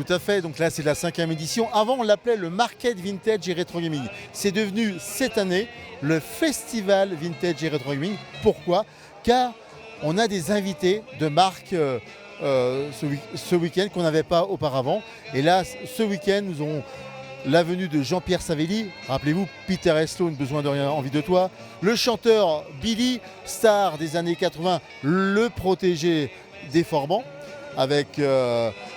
Tout à fait, donc là c'est la 5e édition. Avant on l'appelait le Market Vintage et Retro Gaming. C'est devenu cette année le Festival Vintage et Retro Gaming. Pourquoi? Car on a des invités de marques ce week-end qu'on n'avait pas auparavant. Et là, ce week-end, nous aurons la venue de Jean-Pierre Savelli. Rappelez-vous, Peter Sloan, Besoin de rien, envie de toi. Le chanteur Billy, star des années 80, le protégé des Forbans, avec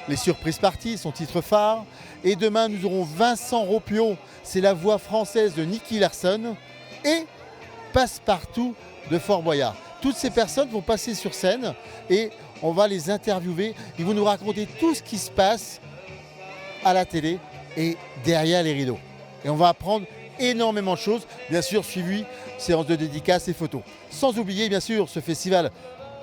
les surprises parties, son titre phare. Et demain, nous aurons Vincent Ropion, c'est la voix française de Nicky Larson, et Passepartout de Fort Boyard. Toutes ces personnes vont passer sur scène et on va les interviewer. Ils vont nous raconter tout ce qui se passe à la télé et derrière les rideaux. Et on va apprendre énormément de choses, bien sûr suivi séance de dédicaces et photos. Sans oublier bien sûr ce festival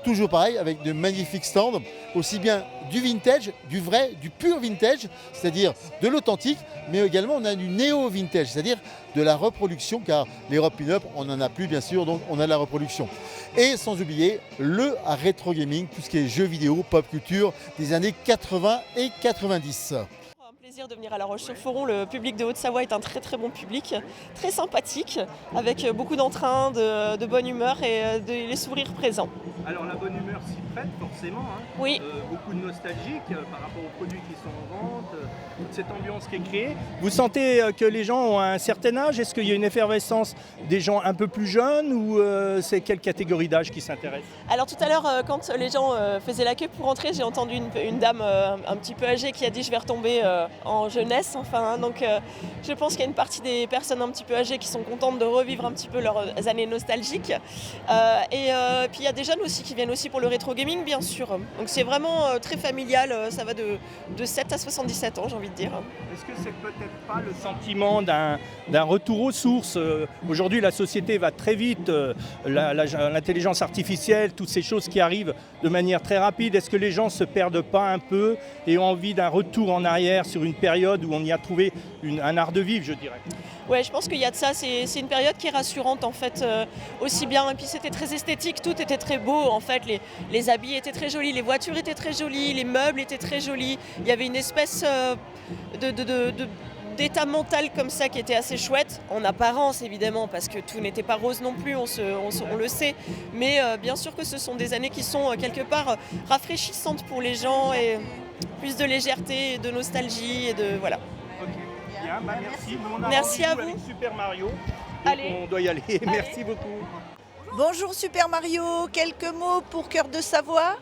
toujours pareil avec de magnifiques stands, aussi bien du vintage, du vrai, du pur vintage, c'est-à-dire de l'authentique, mais également on a du néo-vintage, c'est-à-dire de la reproduction, car les Rock Pin-Up, on n'en a plus bien sûr, donc on a de la reproduction. Et sans oublier le rétro gaming, tout ce qui est jeux vidéo, pop culture des années 80 et 90. Plaisir de venir à La Roche-sur-Foron. Le public de Haute-Savoie est un très très bon public, très sympathique, avec beaucoup d'entrain, de bonne humeur et les sourires présents. Alors la bonne humeur s'y prête forcément, hein. Oui. Beaucoup de nostalgique par rapport aux produits qui sont en vente, toute cette ambiance qui est créée. Vous sentez que les gens ont un certain âge? Est-ce qu'il y a une effervescence des gens un peu plus jeunes ou c'est quelle catégorie d'âge qui s'intéresse? Alors tout à l'heure, quand les gens faisaient la queue pour rentrer, j'ai entendu une dame un petit peu âgée qui a dit je vais retomber en jeunesse. Enfin, hein. Donc je pense qu'il y a une partie des personnes un petit peu âgées qui sont contentes de revivre un petit peu leurs années nostalgiques. Et puis il y a des jeunes aussi qui viennent aussi pour le rétro gaming bien sûr. Donc c'est vraiment très familial, ça va de 7 à 77 ans j'ai envie de dire. Est-ce que c'est peut-être pas le sentiment d'un retour aux sources? Aujourd'hui la société va très vite, l'intelligence artificielle, toutes ces choses qui arrivent de manière très rapide. Est-ce que les gens se perdent pas un peu et ont envie d'un retour en arrière sur une période où on y a trouvé un art de vivre, je dirais? Ouais, je pense qu'il y a de ça, c'est une période qui est rassurante en fait, aussi bien, et puis c'était très esthétique, tout était très beau en fait, les habits étaient très jolis, les voitures étaient très jolies, les meubles étaient très jolis, il y avait une espèce d'état mental comme ça qui était assez chouette, en apparence évidemment, parce que tout n'était pas rose non plus, on le sait, mais bien sûr que ce sont des années qui sont quelque part rafraîchissantes pour les gens, et plus de légèreté, de nostalgie, et de voilà. Bien, bah merci. Merci à vous. Avec Super Mario. Allez. On doit y aller. Allez. Merci beaucoup. Bonjour Super Mario, quelques mots pour Cœur de Savoie?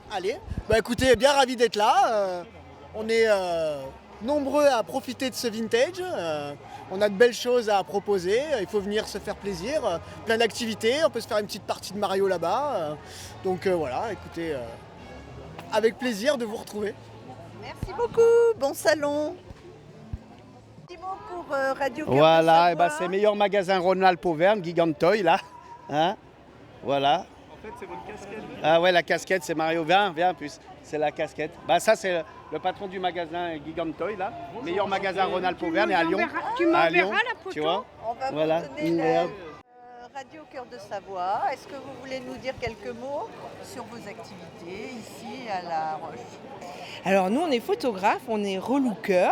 Allez, bah écoutez, bien ravi d'être là. On est nombreux à profiter de ce vintage. On a de belles choses à proposer. Il faut venir se faire plaisir. Plein d'activités. On peut se faire une petite partie de Mario là-bas. Donc voilà, écoutez, avec plaisir de vous retrouver. Merci beaucoup, bon salon. Pour Radio Cœur voilà, de Savoie. c'est meilleur magasin Rhône-Alpes-Auvergne, Gigantoy là. Hein, voilà. En fait, c'est votre casquette. Ah ouais, la casquette, c'est Mario. Viens plus. C'est la casquette. Bah ça, c'est le patron du magasin Gigantoy là. Bonjour, meilleur magasin enchanté. Rhône-Alpes-Auvergne et à Lyon. Tu m'enverras la photo. Tu vois. On va Voilà. vous donner la Radio Cœur de Savoie. Est-ce que vous voulez nous dire quelques mots sur vos activités ici à La Roche? Alors nous on est photographe, on est relooker,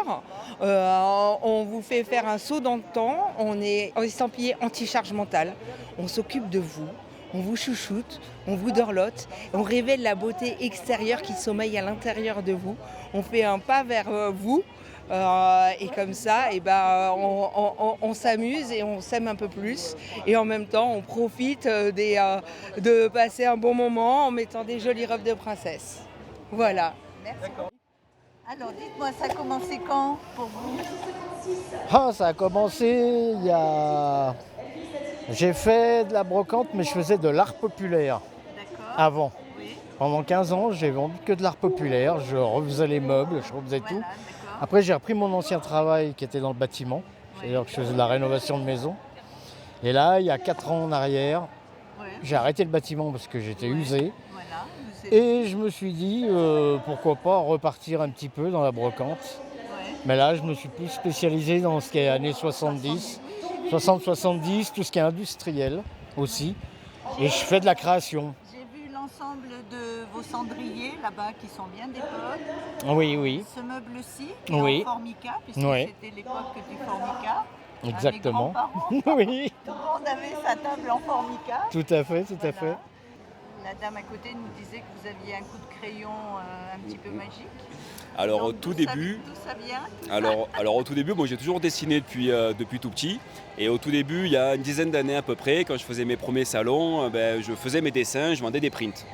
on vous fait faire un saut dans le temps, on est estampillé anti-charge mentale, on s'occupe de vous, on vous chouchoute, on vous dorlote, on révèle la beauté extérieure qui sommeille à l'intérieur de vous, on fait un pas vers vous. Et comme ça, on s'amuse et on s'aime un peu plus. Et en même temps, on profite de passer un bon moment en mettant des jolies robes de princesse. Voilà. Merci. Alors dites-moi, ça a commencé quand pour vous? Ça a commencé il y a... J'ai fait de la brocante, mais je faisais de l'art populaire avant. Oui. Pendant 15 ans, j'ai vendu que de l'art populaire. Je refaisais les meubles, je refaisais tout. D'accord. Après, j'ai repris mon ancien travail qui était dans le bâtiment. C'est-à-dire que je faisais de la rénovation de maison. Et là, il y a 4 ans en arrière, j'ai arrêté le bâtiment parce que j'étais usé. Voilà. Et je me suis dit, pourquoi pas repartir un petit peu dans la brocante. Mais là, je me suis plus spécialisé dans ce qui est années 70, 60-70, tout ce qui est industriel aussi. Et je fais de la création. J'ai vu l'ensemble de vos cendriers là-bas qui sont bien d'époque. Oui. Ce meuble-ci, qui Oui. est en formica, puisque Oui. c'était l'époque du formica. Exactement. Mes grands-parents, Oui, tout le monde avait sa table en formica. tout à fait, tout à Voilà. fait. La dame à côté nous disait que vous aviez un coup de crayon un petit peu magique. Alors Donc, au tout d'où ça- début, D'où ça vient tout ça alors au tout début, moi j'ai toujours dessiné depuis tout petit. Et au tout début, il y a une dizaine d'années à peu près, quand je faisais mes premiers salons, je faisais mes dessins, je vendais des prints.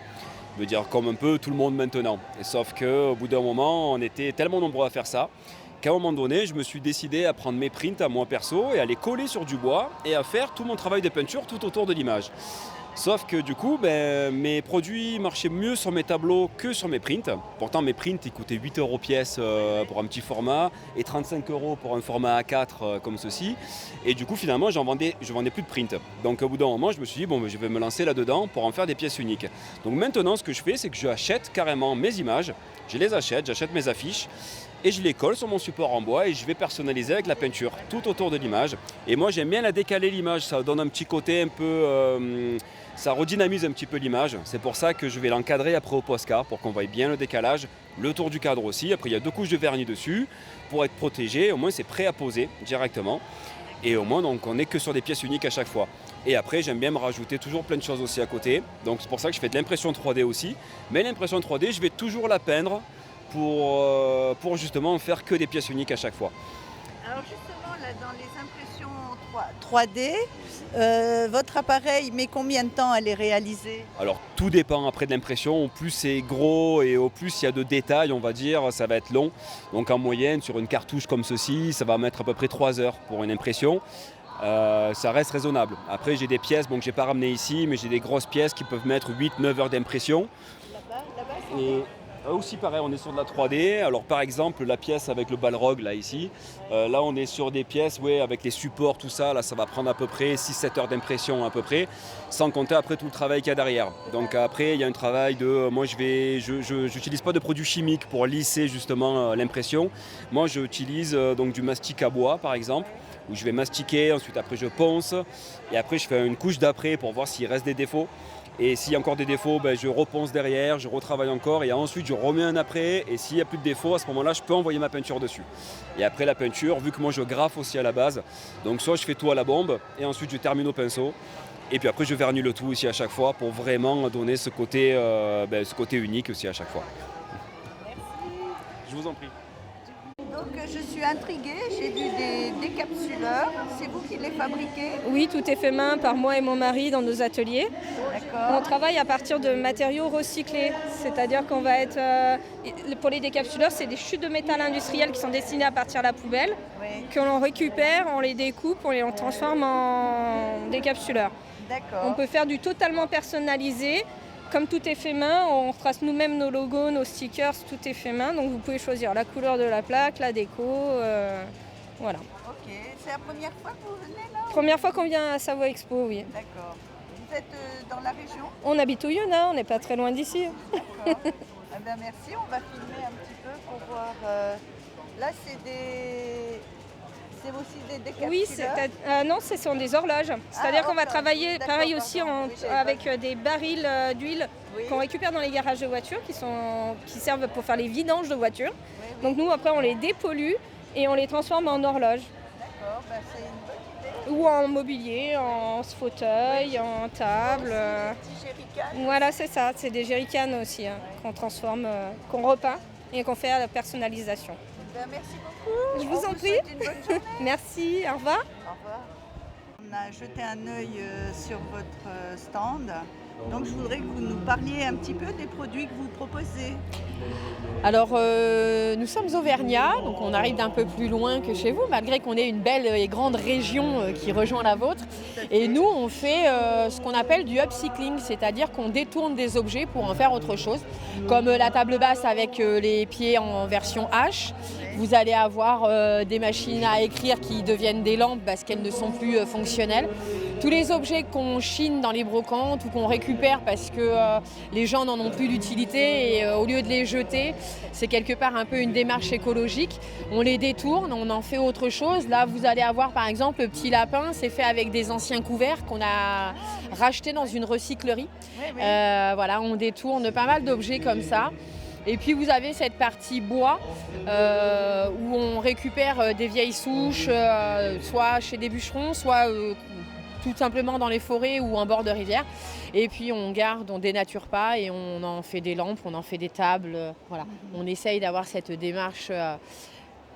Je veux dire comme un peu tout le monde maintenant. Et sauf qu'au bout d'un moment, on était tellement nombreux à faire ça qu'à un moment donné, je me suis décidé à prendre mes prints à moi perso et à les coller sur du bois et à faire tout mon travail de peinture tout autour de l'image. Sauf que du coup, mes produits marchaient mieux sur mes tableaux que sur mes prints. Pourtant, mes prints, ils coûtaient 8 € pièce pour un petit format et 35 € pour un format A4 comme ceci. Et du coup, finalement, je vendais plus de prints. Donc au bout d'un moment, je me suis dit, je vais me lancer là-dedans pour en faire des pièces uniques. Donc maintenant, ce que je fais, c'est que j'achète carrément mes images. Je les achète, j'achète mes affiches. Et je les colle sur mon support en bois et je vais personnaliser avec la peinture tout autour de l'image. Et moi j'aime bien la décaler l'image, ça donne un petit côté un peu... ça redynamise un petit peu l'image. C'est pour ça que je vais l'encadrer après au Posca pour qu'on voie bien le décalage, le tour du cadre aussi. Après il y a 2 couches de vernis dessus pour être protégé, au moins c'est prêt à poser directement. Et au moins donc on n'est que sur des pièces uniques à chaque fois. Et après j'aime bien me rajouter toujours plein de choses aussi à côté. Donc c'est pour ça que je fais de l'impression 3D aussi. Mais l'impression 3D je vais toujours la peindre pour justement faire que des pièces uniques à chaque fois. Alors justement, là, dans les impressions 3D, votre appareil met combien de temps à les réaliser? Alors tout dépend après de l'impression, au plus c'est gros et au plus il y a de détails, on va dire, ça va être long. Donc en moyenne, sur une cartouche comme ceci, ça va mettre à peu près 3 heures pour une impression. Ça reste raisonnable. Après j'ai des pièces que je n'ai pas ramenées ici, mais j'ai des grosses pièces qui peuvent mettre 8-9 heures d'impression. Là-bas, Et aussi pareil, on est sur de la 3D. Alors par exemple la pièce avec le balrog là ici, là on est sur des pièces avec les supports, tout ça, là ça va prendre à peu près 6-7 heures d'impression à peu près, sans compter après tout le travail qu'il y a derrière. Donc après il y a un travail de, moi je n'utilise pas de produits chimiques pour lisser justement l'impression. Moi j'utilise donc du mastic à bois par exemple, où je vais mastiquer, ensuite après je ponce, et après je fais une couche d'après pour voir s'il reste des défauts. Et s'il y a encore des défauts, je reponce derrière, je retravaille encore et ensuite je remets un après. Et s'il n'y a plus de défauts, à ce moment-là, je peux envoyer ma peinture dessus. Et après la peinture, vu que moi je graffe aussi à la base, donc soit je fais tout à la bombe et ensuite je termine au pinceau. Et puis après je vernis le tout aussi à chaque fois pour vraiment donner ce côté unique aussi à chaque fois. Je vous en prie. Donc je suis intriguée, j'ai vu des décapsuleurs, c'est vous qui les fabriquez? Oui, tout est fait main par moi et mon mari dans nos ateliers. On D'accord. travaille à partir de matériaux recyclés, c'est-à-dire qu'on va être... pour les décapsuleurs, c'est des chutes de métal industriel qui sont destinées à partir de la poubelle, Oui, que l'on récupère, on les découpe, on les transforme en décapsuleurs. On d'accord. peut faire du totalement personnalisé. Comme tout est fait main, on trace nous-mêmes nos logos, nos stickers, tout est fait main. Donc vous pouvez choisir la couleur de la plaque, la déco, voilà. Ok, c'est la première fois que vous venez là? Première fois qu'on vient à Savoie Expo, oui. D'accord. Vous êtes dans la région? On habite au Yonah, on n'est pas très loin d'ici. D'accord. Eh bien, merci, on va filmer un petit peu pour voir. Là, c'est aussi des décapsuleurs? Oui, non, ce sont des horloges. C'est-à-dire qu'on va travailler D'accord, pareil aussi pardon. Oui, j'avais avec des barils d'huile Oui. qu'on récupère dans les garages de voitures qui servent pour faire les vidanges de voitures. Oui, oui. Donc nous, après, on les dépollue et on les transforme en horloge. D'accord, ben, c'est une bonne idée. Ou en mobilier, en fauteuil, en table. Des petits jerrycans. Voilà, c'est ça. C'est des jerrycans aussi qu'on transforme, qu'on repeint et qu'on fait à la personnalisation. Ben, merci beaucoup. Je vous On en prie. souhaite une bonne journée. Merci, au revoir. Au revoir. On a jeté un œil sur votre stand. Donc je voudrais que vous nous parliez un petit peu des produits que vous proposez. Alors, nous sommes auvergnats, donc on arrive d'un peu plus loin que chez vous, malgré qu'on ait une belle et grande région qui rejoint la vôtre. Et nous, on fait ce qu'on appelle du upcycling, c'est-à-dire qu'on détourne des objets pour en faire autre chose, comme la table basse avec les pieds en version H. Vous allez avoir des machines à écrire qui deviennent des lampes parce qu'elles ne sont plus fonctionnelles. tous les objets qu'on chine dans les brocantes ou qu'on récupère parce que les gens n'en ont plus d'utilité et au lieu de les jeter, c'est quelque part un peu une démarche écologique. On les détourne, on en fait autre chose. Là, vous allez avoir par exemple le petit lapin, c'est fait avec des anciens couverts qu'on a rachetés dans une recyclerie. Voilà, on détourne pas mal d'objets comme ça. Et puis vous avez cette partie bois où on récupère des vieilles souches, soit chez des bûcherons, soit tout simplement dans les forêts ou en bord de rivière. Et puis on garde, on dénature pas et on en fait des lampes, on en fait des tables. Voilà. On essaye d'avoir cette démarche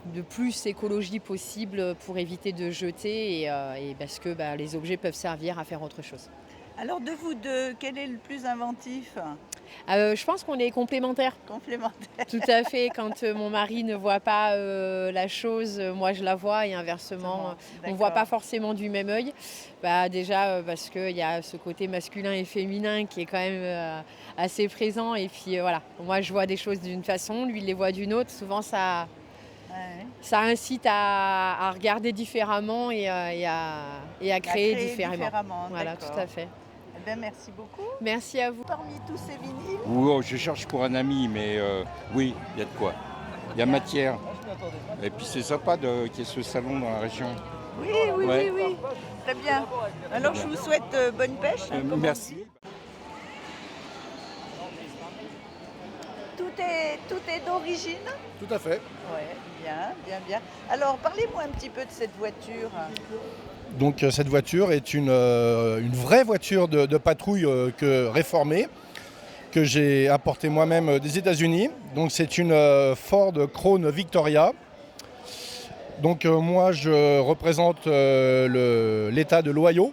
de plus écologie possible pour éviter de jeter et parce que les objets peuvent servir à faire autre chose. Alors de vous deux, quel est le plus inventif? Je pense qu'on est complémentaires. Complémentaires. Tout à fait. Quand mon mari ne voit pas la chose, moi je la vois et inversement, on ne voit pas forcément du même œil. Déjà parce qu'il y a ce côté masculin et féminin qui est quand même assez présent. Et puis voilà, moi je vois des choses d'une façon, lui il les voit d'une autre. Souvent ça incite à regarder différemment et à créer différemment. Voilà, tout à fait. Eh bien, merci beaucoup. Merci à vous. Parmi tous ces vinyles, Oh, je cherche pour un ami, mais oui, il y a de quoi. Il y a matière. Et puis c'est sympa qu'il y ait ce salon dans la région. oui. Très bien. Alors je vous souhaite bonne pêche. Merci. Tout est d'origine? Tout à fait. Oui, bien. Alors parlez-moi un petit peu de cette voiture. Donc cette voiture est une vraie voiture de patrouille réformée que j'ai importée moi-même des États-Unis. Donc c'est une Ford Crown Victoria. Donc moi je représente l'État de l'Ohio.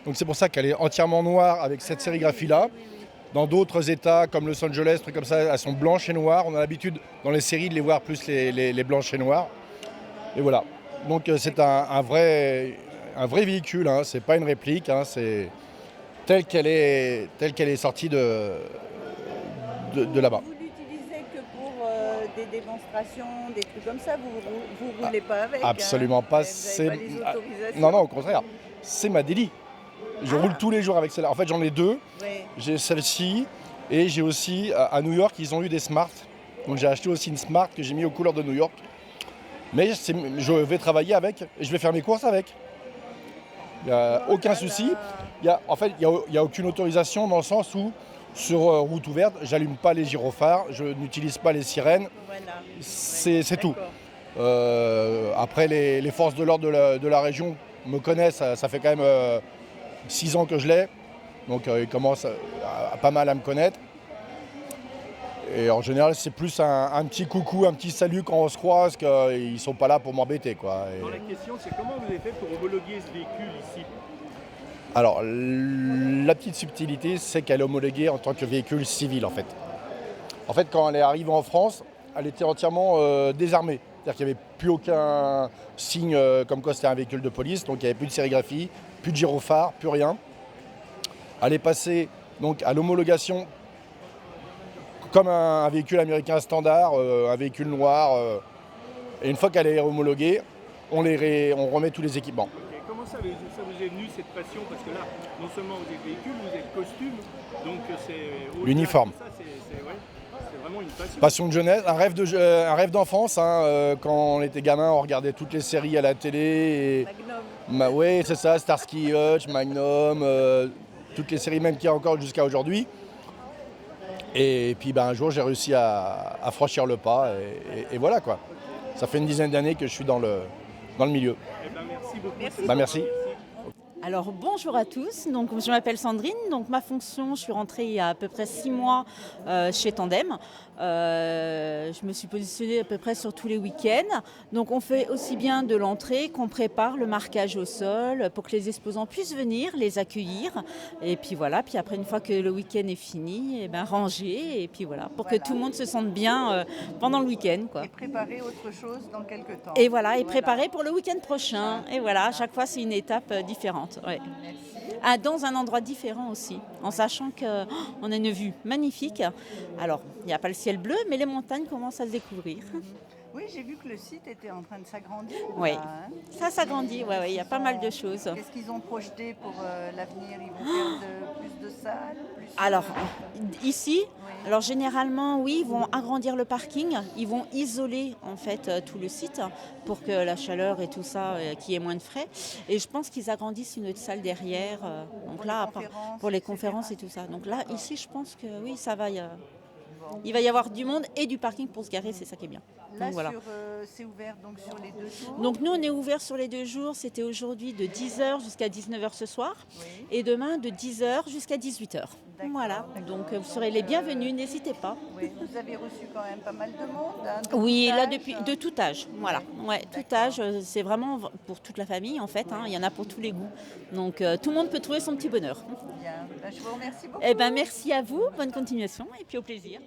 Donc c'est pour ça qu'elle est entièrement noire avec cette sérigraphie-là. Dans d'autres États comme Los Angeles, trucs comme ça, elles sont blanches et noires. On a l'habitude dans les séries de les voir plus les blanches et noires. Et voilà. Donc c'est un vrai véhicule, hein. C'est pas une réplique, hein. C'est telle qu'elle est sortie de là-bas. Vous l'utilisez que pour des démonstrations, des trucs comme ça, vous roulez pas avec? Absolument pas. Vous avez pas les autorisations? Non, au contraire. C'est ma délit. Je roule tous les jours avec celle-là. En fait, j'en ai deux. Oui. J'ai celle-ci et j'ai aussi, à New York, ils ont eu des Smart. Donc j'ai acheté aussi une Smart que j'ai mis aux couleurs de New York. Mais je vais travailler avec et je vais faire mes courses avec. Il n'y a aucun souci. En fait, il n'y a aucune autorisation dans le sens où, sur route ouverte, j'allume pas les gyrophares, je n'utilise pas les sirènes. Voilà. C'est tout. Après, les forces de l'ordre de la région me connaissent. Ça fait quand même 6 ans que je l'ai. Donc ils commencent pas mal à me connaître. Et en général, c'est plus un petit coucou, un petit salut quand on se croise, qu'ils ne sont pas là pour m'embêter, quoi. Dans la question, c'est comment vous avez fait pour homologuer ce véhicule ici? Alors, la petite subtilité, c'est qu'elle est homologuée en tant que véhicule civil, en fait. En fait, quand elle est arrivée en France, elle était entièrement désarmée. C'est-à-dire qu'il n'y avait plus aucun signe comme quoi c'était un véhicule de police, donc il n'y avait plus de sérigraphie, plus de gyrophare, plus rien. Elle est passée donc à l'homologation comme un véhicule américain standard, un véhicule noir. Et une fois qu'elle est homologuée, on remet tous les équipements. Okay. Comment ça vous est venu cette passion? Parce que là, non seulement vous êtes véhicule, vous êtes costume, donc c'est... L'uniforme. C'est vraiment une passion. Passion de jeunesse, un rêve d'enfance. Hein. Quand on était gamin, on regardait toutes les séries à la télé. Magnum. Oui, c'est ça, Starsky Hutch, Magnum, toutes les séries même qu'il y a encore jusqu'à aujourd'hui. Et puis un jour, j'ai réussi à franchir le pas et voilà quoi. Ça fait une dizaine d'années que je suis dans le milieu. Eh ben, merci beaucoup. Merci. Alors bonjour à tous, donc, je m'appelle Sandrine, donc ma fonction, je suis rentrée il y a à peu près 6 mois chez Tandem. Je me suis positionnée à peu près sur tous les week-ends. Donc on fait aussi bien de l'entrée qu'on prépare le marquage au sol pour que les exposants puissent venir, les accueillir. Et puis voilà, puis après une fois que le week-end est fini, ranger et puis voilà, pour que tout le monde se sente bien pendant le week-end, quoi. Et préparer autre chose dans quelques temps. Et voilà, et préparer pour le week-end prochain. Et voilà, à chaque fois c'est une étape différente. Ouais. Dans un endroit différent aussi, en sachant qu'on a une vue magnifique. Alors, il n'y a pas le ciel bleu, mais les montagnes commencent à se découvrir. Oui, j'ai vu que le site était en train de s'agrandir. Oui, là, hein. ça s'agrandit, il y a pas mal de choses. Qu'est-ce qu'ils ont projeté pour l'avenir? Ils vont faire plus de salles Alors, ici, alors généralement, oui, ils vont agrandir le parking, ils vont isoler en fait tout le site pour que la chaleur et tout ça, qu'il y ait moins de frais. Et je pense qu'ils agrandissent une autre salle derrière, donc là, pour les conférences et tout ça. Donc là, ici, je pense que oui, ça va. Il va y avoir du monde et du parking pour se garer, c'est ça qui est bien. Là, Donc, voilà. c'est ouvert donc sur les 2 jours. Donc nous, on est ouvert sur les 2 jours. C'était aujourd'hui de 10h jusqu'à 19h ce soir. Et demain de 10h jusqu'à 18h. Voilà, donc vous serez les bienvenus, n'hésitez pas. Oui, vous avez reçu quand même pas mal de monde. Hein, oui, là de tout âge. Voilà, tout âge, c'est vraiment pour toute la famille en fait. Hein, il y en a pour tous les goûts. Donc tout le monde peut trouver son petit bonheur. Bien. Je vous remercie beaucoup. Merci à vous, bonne continuation et puis au plaisir.